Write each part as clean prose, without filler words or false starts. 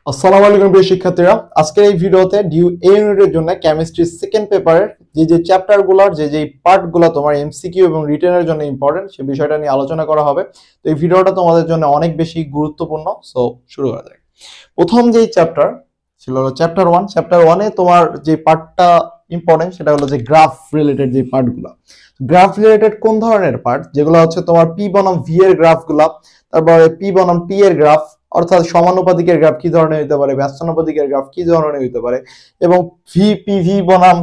আসসালামু আলাইকুম প্রিয় শিক্ষার্থীরা, আজকের এই ভিডিওতে ডিউ এ ইউনিটের জন্য কেমিস্ট্রি সেকেন্ড পেপারের যে চ্যাপ্টারগুলোর যে পার্টগুলো তোমার এমসিকিউ এবং রিটেনের জন্য ইম্পর্টেন্ট সেই বিষয়টা নিয়ে আলোচনা করা হবে। তো এই ভিডিওটা তোমাদের জন্য অনেক বেশি গুরুত্বপূর্ণ। সো শুরু করা যাক। প্রথম যেই চ্যাপ্টার ছিল চ্যাপ্টার 1। চ্যাপ্টার 1-এ তোমার যে পার্টটা ইম্পর্টেন্ট সেটা হলো যে গ্রাফ রিলেটেড যে পার্টগুলো। গ্রাফ রিলেটেড কোন ধরনের পার্ট? যেগুলো হচ্ছে তোমার পি বনাম ভি এর গ্রাফগুলা, তারপরে পি বনাম টি এর গ্রাফ, অর্থাৎ সমানুপাতিকের গ্রাফ কি ধরনের হতে পারে, ব্যস্তানুপাতিকের গ্রাফ কি ধরনের হতে পারে, এবং ভি পিভি বনাম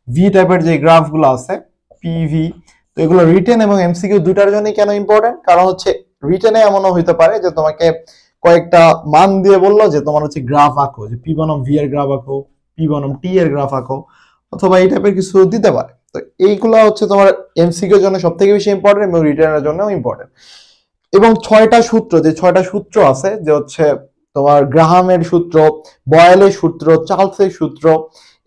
ভি টাইপের যে গ্রাফগুলো আছে পিভি। তো এগুলো রিটেন এবং এমসিকিউ দুটার জন্যই কেন ইম্পর্টেন্ট? কারণ হচ্ছে রিটেনে এমনও হতে পারে যে তোমাকে কয়েকটা মান দিয়ে বললো যে তোমার হচ্ছে গ্রাফ আঁকো, যে পি বনাম ভি এর গ্রাফ আঁকো, পি বনাম টি এর গ্রাফ আঁকো, অথবা এই টাইপের কিছু দিতে পারে। তো এইগুলো হচ্ছে তোমার এমসিকিউর জন্য সব থেকে বেশি ইম্পর্টেন্ট এবং রিটেনের জন্যও ইম্পর্টেন্ট। এবং 6টা সূত্র, যে 6টা সূত্র আছে, যে হচ্ছে তোমার গ্রাহামের সূত্র, বয়েলের সূত্র, চার্লসের সূত্র,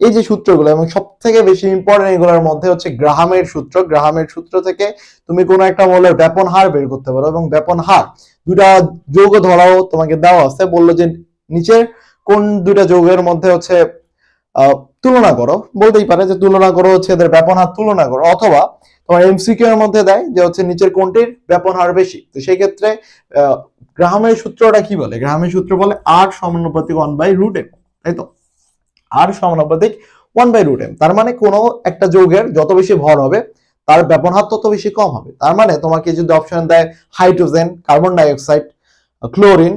এই যে সূত্রগুলো, এবং সব থেকে বেশি ইম্পর্টেন্ট এগুলোর মধ্যে হচ্ছে গ্রাহামের সূত্র। গ্রাহামের সূত্র থেকে তুমি কোনো একটা মৌলের ব্যাপন হার বের করতে পারো, এবং ব্যাপন হার দুটা যৌগ ধরাও তোমাকে দেওয়া আছে, বললো যে নিচের কোন দুটা যৌগের মধ্যে হচ্ছে তুলনা করো, বলতেই পারে যে তুলনা করো হচ্ছে এদের ব্যাপন হার তুলনা করো, অথবা তোমার এমসিকিউ এর মধ্যে দেয় যে হচ্ছে নিচের কোনটির ব্যাপন হার বেশি। তো সেই ক্ষেত্রে গ্রাহামের সূত্রটা কি বলে? গ্রাহামের সূত্র বলে আর সমানুপাতিক 1/√m, তাই তো? আর সমানুপাতিক 1/√m, তার মানে কোনো একটা যৌগের যত বেশি ভর হবে তার ব্যাপন হার তত বেশি কম হবে। তার মানে তোমাকে যদি অপশন দেয় hydrogen, carbon dioxide, chlorine,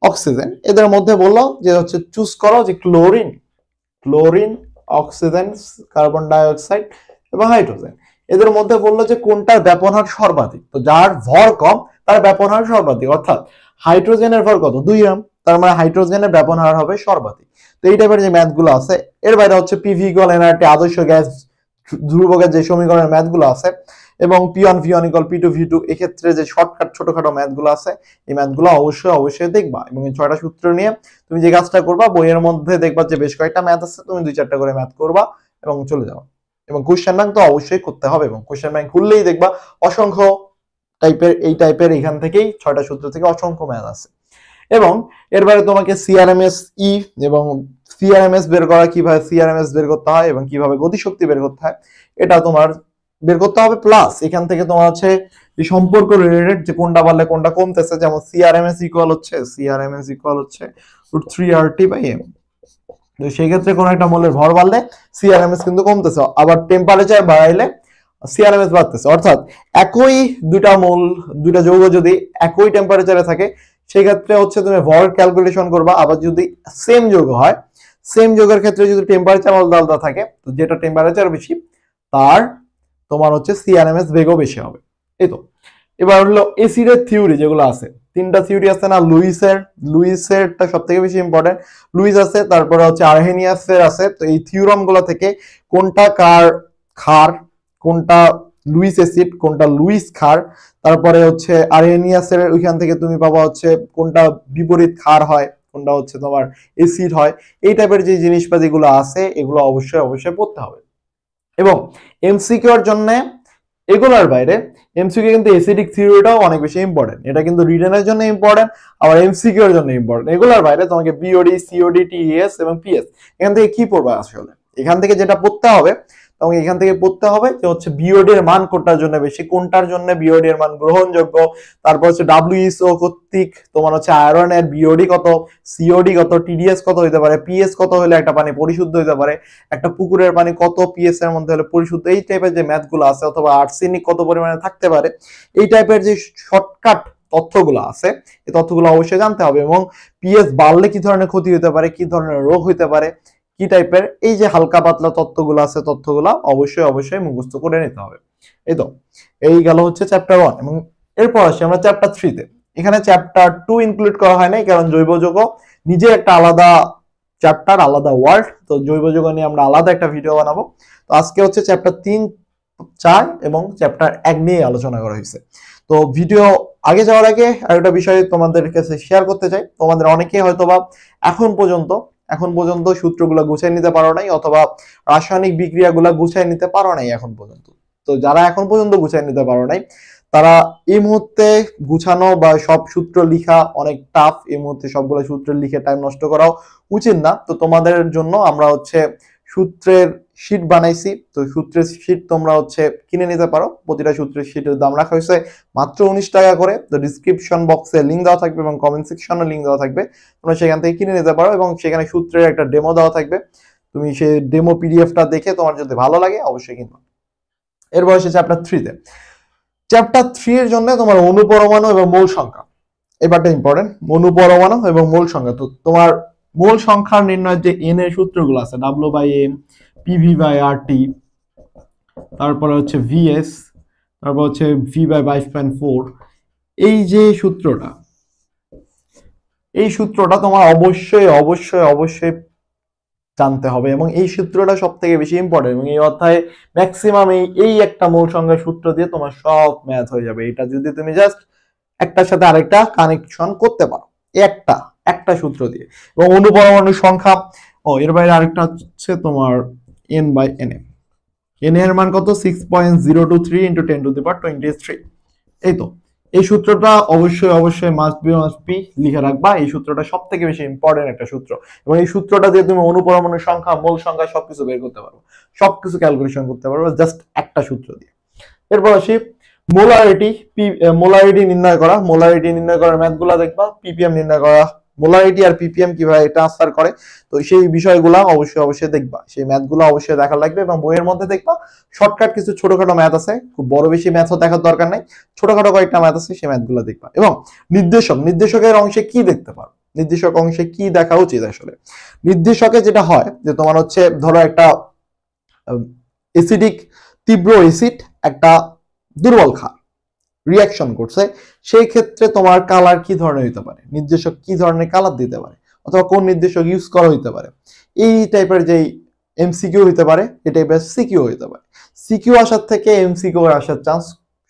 oxygen, এদের মধ্যে বললো যে হচ্ছে চুজ করো যে ক্লোরিন, অক্সিজেন, কার্বন ডাইঅক্সাইড এবং হাইড্রোজেন, এদের মধ্যে বললো যে কোনটার ব্যাপন হার সর্বাধিক। তো যার ভর কম তার ব্যাপন হার সর্বাধিক, অর্থাৎ হাইড্রোজেনের ভর কত? 2 গ্রাম, তার মানে হাইড্রোজেনের ব্যাপন হার হবে সর্বাধিক। তো এই টাইপের যে ম্যাথগুলো আছে, এর বাইরে হচ্ছে পিভি ইকুয়াল এনআরটি, আদর্শ গ্যাস ধ্রুবকের যে সমীকরণের ম্যাথগুলো আছে, এবং P1 V1 equal P2 V2, এক্ষেত্রে যে শর্টকাট ছোটখাটো ম্যাথগুলো আছে, এই ম্যাথগুলো অবশ্যই দেখবা। এবং এই 6টা সূত্র নিয়ে তুমি যে কাজটা করবা, বইয়ের মধ্যে দেখবা যে বেশ কয়েকটা ম্যাথ আছে, তুমি 2-4টা করে ম্যাথ করবা এবং চলে যাও। এবং কোশ্চেন ব্যাংক তো অবশ্যই করতে হবে, এবং কোশ্চেন ব্যাংক খুললেই দেখবা অসংখ্য টাইপের এখান থেকেই 6টা সূত্র থেকে অসংখ্য ম্যাথ আছে। এবং এরপরে তোমাকে সিআরএমএস ই এবং সিআরএমএস বের করা, কিভাবে সিআরএমএস বের করতে হয় এবং কিভাবে গতিশক্তি বের করতে হয় এটা তোমার বের করতে হবে। প্লাস এখান থেকে তোমার হচ্ছে যে সম্পর্ক রিলেটেড, যে কোনটা বাড়লে কোনটা কমতেছে, যেমন সিআরএমএস ইকুয়াল হচ্ছে √3RT/m। তো সেই ক্ষেত্রে কোন একটা মৌলের ভর বাড়লে সিআরএমএস কিন্তু কমতেছে, আবার টেম্পারেচার বাড়াইলে সিআরএমএস বাড়তেছে। অর্থাৎ একই দুটা যৌগ যদি একই টেম্পারেচারে থাকে, সেই ক্ষেত্রে হচ্ছে তুমি ভর ক্যালকুলেশন করবা। আবার যদি সেম যৌগ হয়, সেম যৌগের ক্ষেত্রে যদি টেম্পারেচার আলাদা থাকে, তো যেটা টেম্পারেচার বেশি তার তোমার হচ্ছে সিআরএমএস বেগও বেশি হবে। এই তো এবার হলো এসিডের থিওরি যেগুলো আছে, 3টা থিওরি আছে না, লুইসেরটা সবথেকে বেশি ইম্পর্টেন্ট। লুইস আছে, তারপরে হচ্ছে আরহেনিয়াসের আছে। তো এই থিওরাম গুলো থেকে কোনটা ক্ষার, কোনটা লুইস অ্যাসিড, কোনটা লুইস ক্ষার, তারপরে হচ্ছে আরহেনিয়াসের ওইখান থেকে তুমি পাবা হচ্ছে কোনটা বিপরীত ক্ষার হয়, কোনটা হচ্ছে তোমার অ্যাসিড হয়। এই টাইপের যে জিনিসপাতিগুলো আছে এগুলো অবশ্যই পড়তে হবে। এবং এমসিকিউ এর জন্য এগুলোর বাইরে এমসিকিউ কিন্তু অ্যাসিডিক থিওরিটাও অনেক বেশি ইম্পর্টেন্ট। এটা কিন্তু রিটেনের জন্য ইম্পর্টেন্ট, আবার এমসিকিউ এর জন্য ইম্পর্টেন্ট। এগুলোর বাইরে তোমাকে বিওডি, সিওডি, টিএস এবং পিএস, এখান থেকে কি পড়বা? আসলে এখান থেকে যেটা পড়তে হবে, তোমাকে এখান থেকে পড়তে হবে যে হচ্ছে বিওডি এর মান কোনটার জন্য বেশি, কোনটার জন্য বিওডি এর মান গ্রহণযোগ্য, তারপর হচ্ছে ডব্লিউএইচও কর্তৃক তোমার হচ্ছে আয়রনের বিওডি কত, সিওডি কত, টিডিএস কত হতে পারে, পিএস কত হলে একটা পানি পরিশুদ্ধ হতে পারে, একটা পুকুরের পানি কত পিএস এর মধ্যে হলে পরিশুদ্ধ। এই টাইপের যে ম্যাথগুলো আছে, অথবা আর্সেনিক কত পরিমাণে থাকতে পারে, এই টাইপের যে শর্টকাট তথ্যগুলো আছে, এই তথ্যগুলো অবশ্যই জানতে হবে। এবং পিএস বাড়লে কি ধরনের ক্ষতি হতে পারে, কি ধরনের রোগ হতে পারে, কি টাইপের এই যে হালকা পাতলা তথ্যগুলো আছে, তথ্যগুলো অবশ্যই মুখস্থ করে নিতে হবে। এই তো এই গেল হচ্ছে চ্যাপ্টার 1। এবং এরপর আসি আমরা চ্যাপ্টার 3-তে। এখানে চ্যাপ্টার 2 ইনক্লুড করা হয় নাই, কারণ জৈব যৌগ নিজে একটা আলাদা চ্যাপ্টার, আলাদা ওয়ার্ড। তো জৈব যৌগ নিয়ে আমরা আলাদা একটা ভিডিও বানাবো। তো আজকে হচ্ছে চ্যাপ্টার 3, 4 এবং চ্যাপ্টার 1 নিয়ে আলোচনা করা হয়েছে। তো ভিডিও আগে যাওয়ার আগে আরেকটা বিষয় তোমাদের কাছে শেয়ার করতে চাই। তোমাদের অনেকেই হয়তোবা এখন পর্যন্ত সূত্রগুলো গুছিয়ে নিতে পারো নাই, অথবা রাসায়নিক বিক্রিয়াগুলো গুছিয়ে নিতে পারো নাই এখন পর্যন্ত। তো যারা এখন পর্যন্ত গুছিয়ে নিতে পারো নাই, তারা এই মুহূর্তে গুছানো বা সব সূত্র লিখা অনেক টাফ, এই মুহূর্তে সবগুলো সূত্র লিখে টাইম নষ্ট করাও উচিত না। তো তোমাদের জন্য আমরা হচ্ছে সূত্রের শীট বানাইছি। তো সূত্রের শীট তোমরা হচ্ছে কিনে নিতে পারো, প্রতিটা সূত্রের শীটের দাম রাখা হয়েছে মাত্র 19 টাকা করে। তো ডিসক্রিপশন বক্সে লিঙ্ক দেওয়া থাকবে এবং কমেন্ট সেকশনে লিঙ্ক দেওয়া থাকবে, তোমরা সেখান থেকে কিনে নিতে পারো এবং সেখানে সূত্রের একটা ডেমো দেওয়া থাকবে, তুমি সেই ডেমো পিডিএফটা দেখে তোমার যদি ভালো লাগে অবশ্যই কিনবা। এরপর এসে চ্যাপ্টার 3 তে। চ্যাপ্টার 3 এর জন্য তোমার অনুপরমাণু এবং মূল সংখ্যা, এবারটা ইম্পর্টেন্ট, অনুপরমাণু এবং মূল সংখ্যা। তো তোমার মূল সংখ্যার নির্ণয়ের যে এন এর সূত্রগুলো আছে, W/M, PV/RT, তারপরে হচ্ছে VS, তারপর হচ্ছে V/22.4, এই যে সূত্রটা, এই সূত্রটা তোমার অবশ্যই অবশ্যই অবশ্যই জানতে হবে এবং এই সূত্রটা সব থেকে বেশি ইম্পর্টেন্ট। এবং এই অধ্যায়ে ম্যাক্সিমাম এই একটা মূল সংখ্যার সূত্র দিয়ে তোমার সব ম্যাথ হয়ে যাবে। এটা যদি তুমি জাস্ট একটার সাথে আরেকটা কানেকশন করতে পারো একটা একটা সূত্র দিয়ে। এবং অনুপরমাণু সংখ্যা, এর বাইরে আরেকটা হচ্ছে তোমার N/N, N এর মান কত, 6.023 × 10⁻23। এই তো এই সূত্রটা অবশ্যই অবশ্যই মাস্ট বি লিখে রাখবা। এই সূত্রটা সব থেকে বেশি ইম্পর্টেন্ট একটা সূত্র এবং এই সূত্রটা দিয়ে তুমি অনুপরমাণু সংখ্যা, মূল সংখ্যা সবকিছু বের করতে পারবো, সবকিছু ক্যালকুলেশন করতে পারবো জাস্ট একটা সূত্র দিয়ে। এরপর আসি মোলারিটি। মোলারিটি নির্ণয় করা, মোলারিটি নির্ণয় করার ম্যাথগুলো দেখবা, পিপিএম নির্ণয় করা, মোলারিটি আর পিপিএম কিভাবে ট্রান্সফার করে, তো সেই বিষয়গুলো অবশ্যই অবশ্যই দেখবা, সেই ম্যাথগুলো অবশ্যই দেখা লাগবে। এবং বইয়ের মধ্যে দেখবা শর্টকাট কিছু ছোটখাটো ম্যাথ আছে, খুব বড় বেশি ম্যাথও দেখার দরকার নাই, ছোটখাটো কয়েকটা ম্যাথ আছে, সেই ম্যাথগুলো দেখবা। এবং নির্দেশকের অংশে কি দেখতে পারো, নির্দেশক অংশে কি দেখা উচিত আসলে। নির্দেশকে যেটা হয় যে তোমার হচ্ছে ধরো একটা এসিডিক তীব্র এসিড একটা দুর্বল ক্ষার রিয়াকশন করছে, সেই ক্ষেত্রে তোমার কালার কি ধরনের হইতে পারে, নির্দেশক কি ধরনের কালার দিতে পারে, অথবা কোন নির্দেশক ইউজ করা হইতে পারে, এই টাইপের যেই এমসিকিউ হইতে পারে, এই টাইপের সিকিউ হইতে পারে। সিকিউ আসার থেকে এমসিকিউ আসার চান্স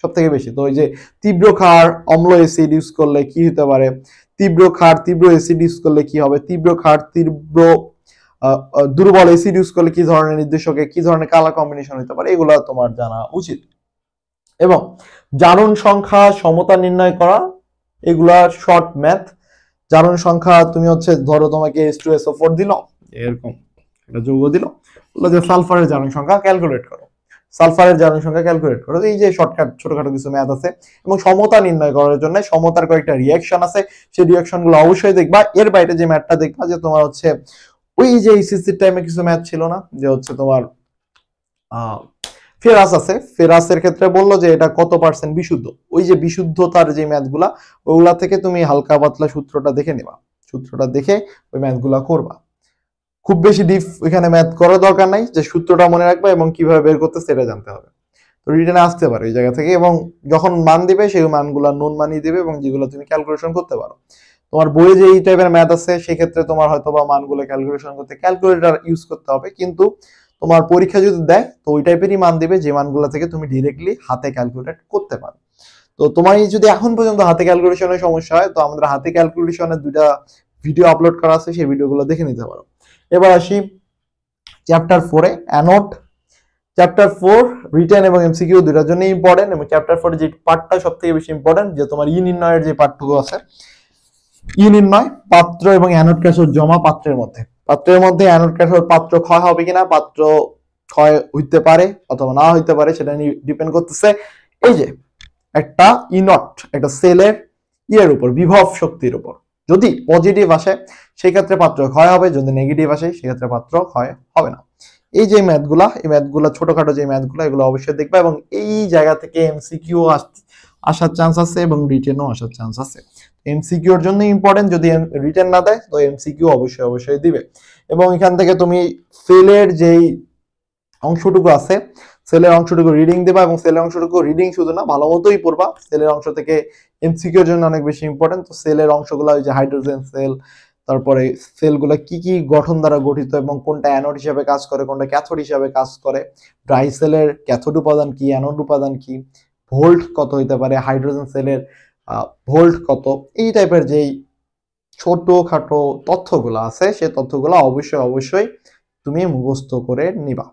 সব থেকে বেশি। তো ওই যে তীব্র ক্ষার অম্ল এসিড ইউজ করলে কি হতে পারে, তীব্র ক্ষার তীব্র এসিড ইউজ করলে কি হবে, তীব্র ক্ষার তীব্র দুর্বল এসিড ইউজ করলে কি ধরনের নির্দেশকে কি ধরনের কালার কম্বিনেশন হতে পারে, এগুলো তোমার জানা উচিত। এবং জারণ সংখ্যা, সমতা নির্ণয় করা, এগুলা শর্ট ম্যাথ। জারণ সংখ্যা তুমি হচ্ছে ধরো তোমাকে H2SO4 দিল, এরকম একটা যৌগ দিল, বললো যে সালফারের জারণ সংখ্যা ক্যালকুলেট করো, সালফারের জারণ সংখ্যা ক্যালকুলেট করো। এই যে শর্টকাট ছোটখাটো কিছু ম্যাথ আছে। এবং সমতা নির্ণয় করার জন্য সমতার কয়েকটা রিয়াকশন আছে, সেই রিয়াকশন গুলো অবশ্যই দেখবা। এর বাইরে যে ম্যাথটা দেখবা যে তোমার হচ্ছে ওই যে এইচএসসি টাইমে কিছু ম্যাথ ছিল না, যে হচ্ছে তোমার ফেরাস আছে, ফেরাসের ক্ষেত্রে বললো যে এটা কত পার্সেন্ট বিশুদ্ধ, ওই যে বিশুদ্ধতার যে ম্যাথগুলা, ওগুলা থেকে তুমি হালকা পাতলা সূত্রটা দেখে নেবা, সূত্রটা দেখে ওই ম্যাথগুলা করবা। খুব বেশি ডিপ এখানে ম্যাথ করার দরকার নাই, যে সূত্রটা মনে রাখবা এবং কিভাবে বের করতে সেটা জানতে হবে। তো রিটেনে আসতে পারে এই জায়গা থেকে, এবং যখন মান দিবে সেই মানগুলা নুন মানিয়ে দিবে এবং যেগুলো তুমি ক্যালকুলেশন করতে পারো। তোমার বইয়ে যে এই টাইপের ম্যাথ আছে সেক্ষেত্রে তোমার হয়তো বা মানগুলো ক্যালকুলেশন করতে ক্যালকুলেটর ইউজ করতে হবে, কিন্তু তোমার পরীক্ষা যদি দেয় তো ওই টাইপেরই মান দিবে যে মানগুলো থেকে তুমি ডিরেক্টলি হাতে ক্যালকুলেট করতে পারো। তো তোমার যদি এখন পর্যন্ত হাতে ক্যালকুলেশনের সমস্যা হয়, তো আমাদের হাতে ক্যালকুলেশনের 2টা ভিডিও আপলোড করা আছে, সেই ভিডিওগুলো দেখে নিতে পারো। এবার আসি চ্যাপ্টার 4 এ, অ্যানোড। চ্যাপ্টার 4 রিটেন এবং এমসিকিউ দুটার জন্যই ইম্পর্টেন্ট। এবং চ্যাপ্টার 4 এর যে পার্টটা সবথেকে বেশি ইম্পর্টেন্ট, যে তোমার নির্ণয়ের যে পার্টটুকু আছে, নির্ণয়, পাত্র এবং অ্যানোড ক্যাথোড জমা পাত্রের মধ্যে, পাত্রের মধ্যে অ্যানোড ক্যাথোড পাত্র ক্ষয় হবে কিনা, পাত্র ক্ষয় হইতে পারে অথবা না হইতে পারে, সেটা নিয়ে ডিপেন্ড করতেছে এই যে একটা ইনট, একটা সেলের ইয়ের উপর, বিভব শক্তির উপর। যদি পজিটিভ আসে সেক্ষেত্রে পাত্র ক্ষয় হবে, যদি নেগেটিভ আসে সেক্ষেত্রে পাত্র ক্ষয় হবে না। এই যে ম্যাথগুলা, এই ম্যাথগুলা ছোটখাটো যে ম্যাথগুলা, এগুলো অবশ্যই দেখবা। এবং এই জায়গা থেকে এমসিকিউ আসার চান্স আছে এবং রিটেনও আসার চান্স আছে। এমসিকিউর জন্য ইম্পর্টেন্ট, যদি রিটেন না দেয় তো এমসিকিউ অবশ্যই অবশ্যই দিবে। এবং এখান থেকে তুমি সেলের যেই অংশটুকু আছে, সেলের অংশটুকু রিডিং দেবা, এবং সেলের অংশটুকু রিডিং শুধু না ভালো মতোই পড়বা। সেলের অংশ থেকে এমসিকিউর জন্য অনেক বেশি ইম্পর্টেন্ট। তো সেলের অংশগুলো ওই যে হাইড্রোজেন সেল, তারপরে সেলগুলো কি কি গঠন দ্বারা গঠিত এবং কোনটা অ্যানোড হিসাবে কাজ করে, কোনটা ক্যাথোড হিসাবে কাজ করে, ড্রাই সেলের ক্যাথোড উপাদান কি, অ্যানোড উপাদান কি, ভোল্ট কত হইতে পারে, হাইড্রোজেন সেলের ভোল্ট কত, এই টাইপের যেই ছোটখাটো তথ্যগুলো আছে সেই তথ্যগুলো অবশ্যই অবশ্যই তুমি মুখস্থ করে নিবা।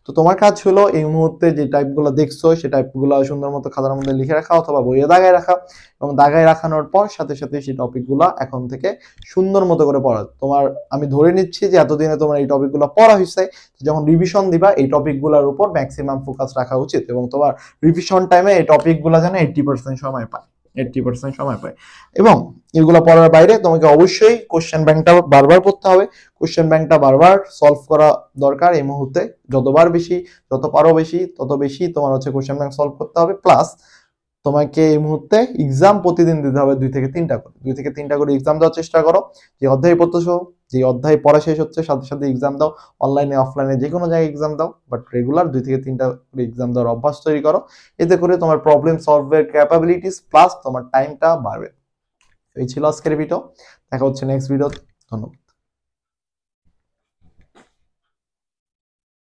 তো তোমার কাজ হলো এই মুহূর্তে যে টাইপগুলো দেখছো সেই টাইপগুলো সুন্দর মতো খাতার মধ্যে লিখে রাখা অথবা বইয়ে দাগায় রাখা, এবং দাগায় রাখানোর পর সাথে সাথে সেই টপিকগুলো এখন থেকে সুন্দর মতো করে পড়া। তোমার আমি ধরে নিচ্ছি যে এতদিনে তোমার এই টপিকগুলো পড়া হয়েছে, যখন রিভিশন দিবা এই টপিকগুলোর উপর ম্যাক্সিমাম ফোকাস রাখা উচিত, এবং তোমার রিভিশন টাইমে এই টপিকগুলো যেন 80% সময় পায়, 80% সময় পায়। এবং এগুলো পড়ার বাইরে তোমাকে অবশ্যই কোশ্চেন ব্যাংকটা বারবার পড়তে হবে, কোশ্চেন ব্যাংকটা বারবার সলভ করা দরকার এই মুহূর্তে। যতবার বেশি, যত পারো বেশি, তত বেশি তোমার হচ্ছে কোশ্চেন ব্যাংক সলভ করতে হবে। প্লাস তোমাকে এই মুহূর্তে এক্সাম প্রতিদিন দিতে হবে 2 থেকে 3টা করে, 2 থেকে 3টা করে এক্সাম দেওয়ার চেষ্টা করো। যে অধ্যায় পড়তেছো, যে অধ্যায় পড়া শেষ হচ্ছে সাথে সাথে এক্সাম দাও, অনলাইনে অফলাইনে যে কোনো জায়গায় এক্সাম দাও, বাট রেগুলার 2 থেকে 3টা করে এক্সাম দেওয়ার অভ্যাস তৈরি করো। এতে করে তোমার প্রবলেম সলভের ক্যাপাবিলিটিস প্লাস তোমার টাইমটা বাড়বে। এই ছিল আজকের ভিডিও, দেখা হচ্ছে নেক্সট ভিডিও। ধন্যবাদ।